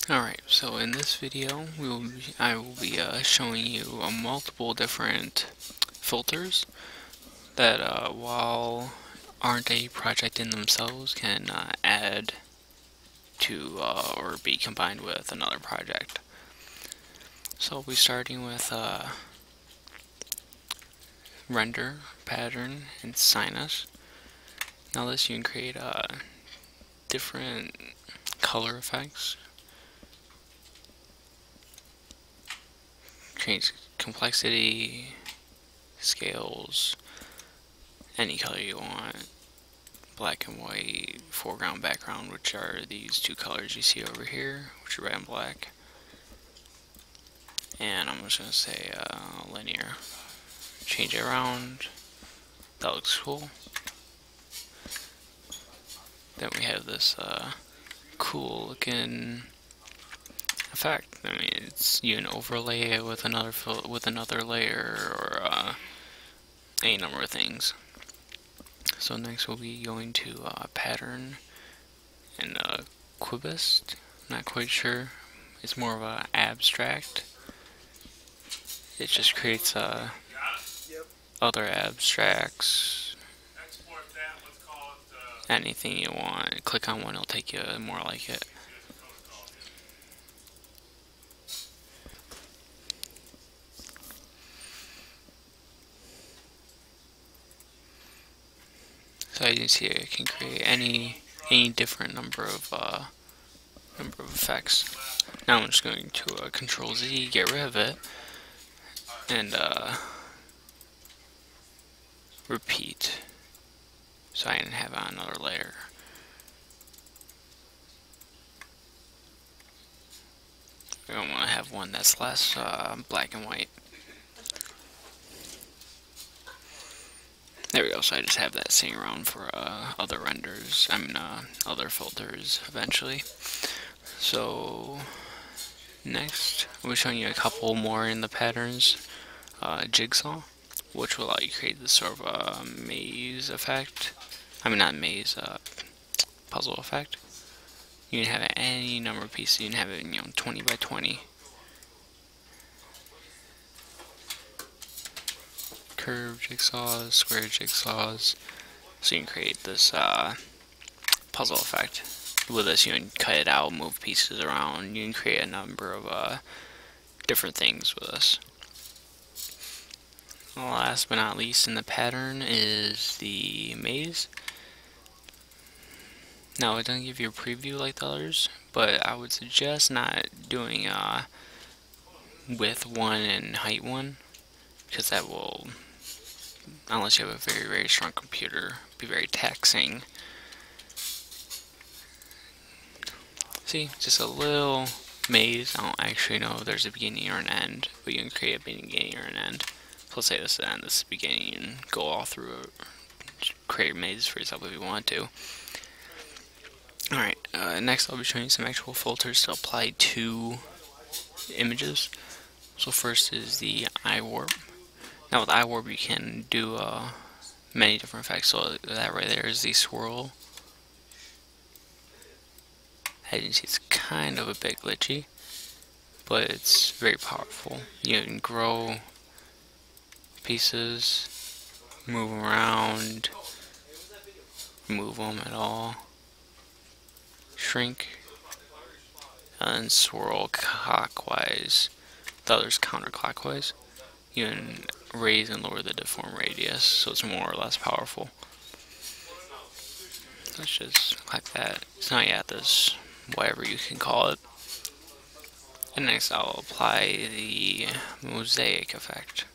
Alright, so in this video, I will be showing you multiple different filters that, while aren't a project in themselves, can add to or be combined with another project. So we'll be starting with render, pattern, and sinus. Now this you can create different color effects, change complexity, scales, any color you want, black and white, foreground, background, which are these two colors you see over here, which are red and black. And I'm just going to say linear. Change it around. That looks cool. Then we have this cool looking effect. I mean, it's you can overlay it with another layer or any number of things. So next we'll be going to pattern and cubist. Not quite sure. It's more of an abstract. It just creates other abstracts. Anything you want. Click on one, it'll take you more like it. So as you can see, it can create any different number of effects. Now I'm just going to Control Z, get rid of it, and repeat. So I can have it on another layer. We don't want to have one that's less black and white. There we go, so I just have that sitting around for other renders, other filters eventually. So, next, I'll be showing you a couple more in the patterns. Jigsaw, which will allow you to create this sort of maze effect. I mean, not maze, puzzle effect. You can have it any number of pieces, you can have it, 20 by 20. Curved jigsaws, square jigsaws, so you can create this puzzle effect. With this you can cut it out, move pieces around, you can create a number of different things with this. Last but not least in the pattern is the maze. Now it doesn't give you a preview like the others, but I would suggest not doing width 1 and height 1, because that will, unless you have a very, very strong computer, be very taxing. See, just a little maze. I don't actually know if there's a beginning or an end, but you can create a beginning or an end. So let's say this is the end, this is the beginning, and go all through it. Create a maze for yourself if you want to. Alright, next I'll be showing you some actual filters to apply to images. So first is the eye warp. Now with eye warp you can do many different effects. So that right there is the swirl. As you can see, it's kind of a bit glitchy, but it's very powerful. You can grow pieces, move them around, move them at all, shrink, and swirl clockwise. The other's counterclockwise. You can raise and lower the deform radius, so it's more or less powerful. Let's just click that. It's not yet this, whatever you can call it. And next I'll apply the mosaic effect.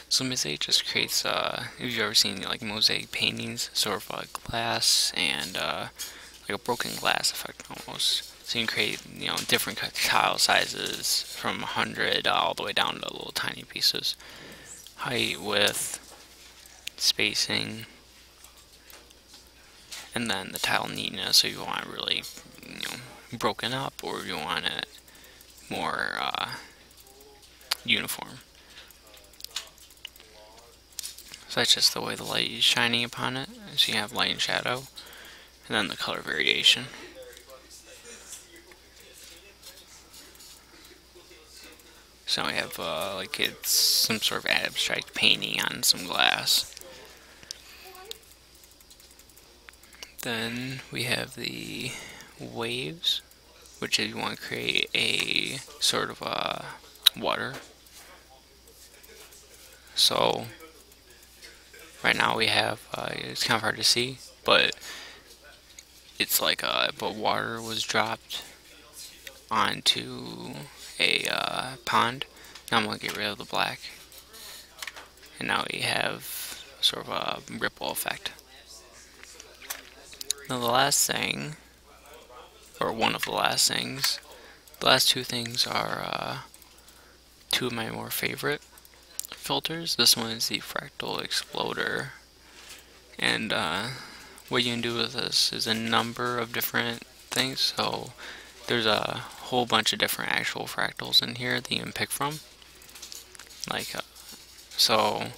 So mosaic just creates, if you've ever seen like mosaic paintings, sort of like glass and like a broken glass effect almost. So you can create, different tile sizes from 100 all the way down to little tiny pieces. Height, width, spacing, and then the tile neatness. So you want it really, broken up, or if you want it more uniform. So that's just the way the light is shining upon it. So you have light and shadow, and then the color variation. So now we have like it's some sort of abstract painting on some glass. Then we have the waves, which if you want to create a sort of water. So right now we have it's kind of hard to see, but it's like but water was dropped onto a pond. Now I'm gonna get rid of the black, and now we have sort of a ripple effect. Now the last thing, or one of the last things, the last two things are two of my more favorite filters. This one is the fractal exploder, and what you can do with this is a number of different things. So there's a whole bunch of different actual fractals in here that you can pick from. Like, so,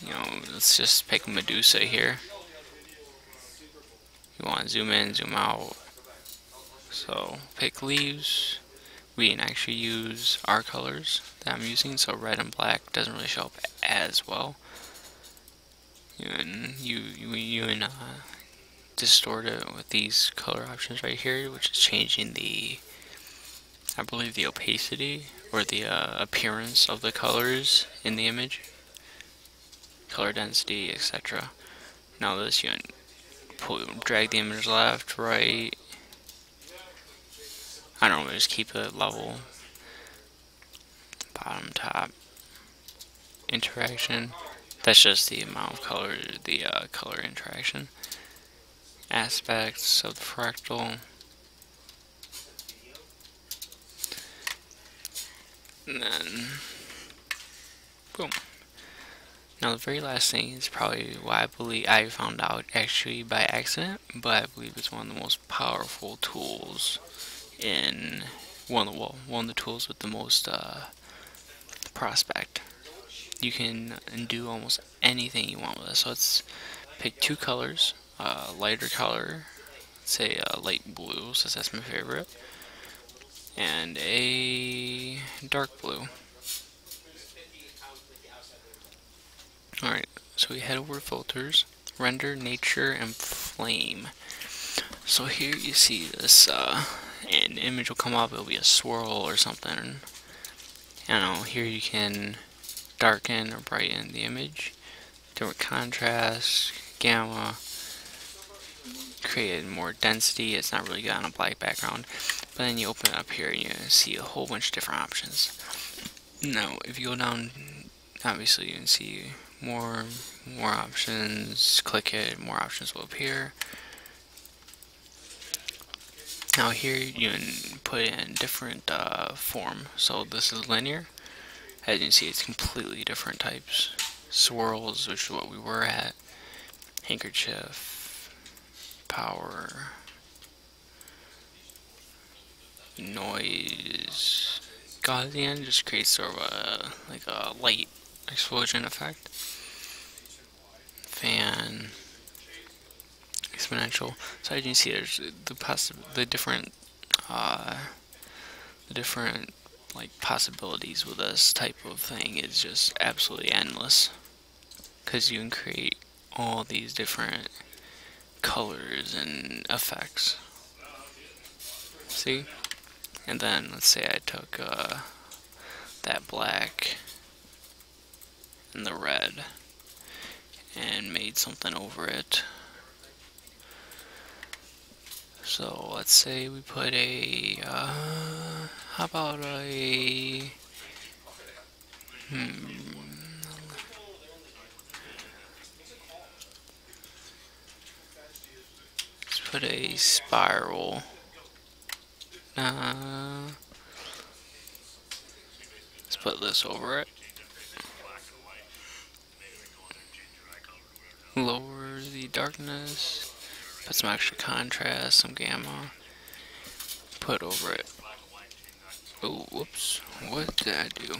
you know, let's just pick Medusa here. You want to zoom in, zoom out. So pick leaves. We can actually use our colors that I'm using, so red and black doesn't really show up as well. You can distort it with these color options right here, which is changing the, I believe, the opacity or the appearance of the colors in the image, color density, etc. Now this, you can drag the image left, right. I don't know, just keep it level. Bottom, top. Interaction. That's just the amount of color, the color interaction. Aspects of the fractal. And then, boom. Now the very last thing is probably what I believe I found out actually by accident, but I believe it's one of the most powerful tools in one of the tools with the most prospect. You can do almost anything you want with this. So let's pick two colors, lighter color, let's say light blue, since that's my favorite, and a dark blue. Alright, so we head over to filters, render, nature, and flame. So here you see this, an image will come up, it'll be a swirl or something. I don't know, here you can darken or brighten the image, different contrast, gamma, create more density. It's not really good on a black background, but then you open it up here and you see a whole bunch of different options. Now if you go down, obviously you can see more options. Click it, more options will appear. Now here you can put in different form. So this is linear. As you can see, it's completely different types. Swirls, which is what we were at. Handkerchief. Power. Noise. Gaussian just creates sort of like a light explosion effect. Fan. Exponential. So as you can see, there's the different like possibilities with this type of thing is just absolutely endless, because you can create all these different colors and effects. See? And then let's say I took that black and the red and made something over it. So let's say we put a, how about a, let's put a spiral. Let's put this over it. Lower the darkness. Put some extra contrast, some gamma. Put over it. Oh, whoops. What did I do?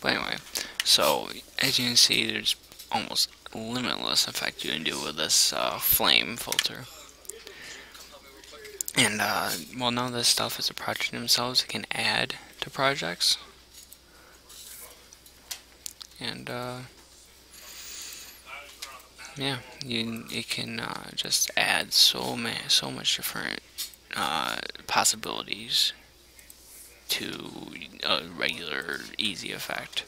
But anyway, so as you can see, there's almost limitless effect you can do with this flame filter. And while none of this stuff is a project themselves, it can add to projects. And yeah, it can just add so much different possibilities to a regular easy effect.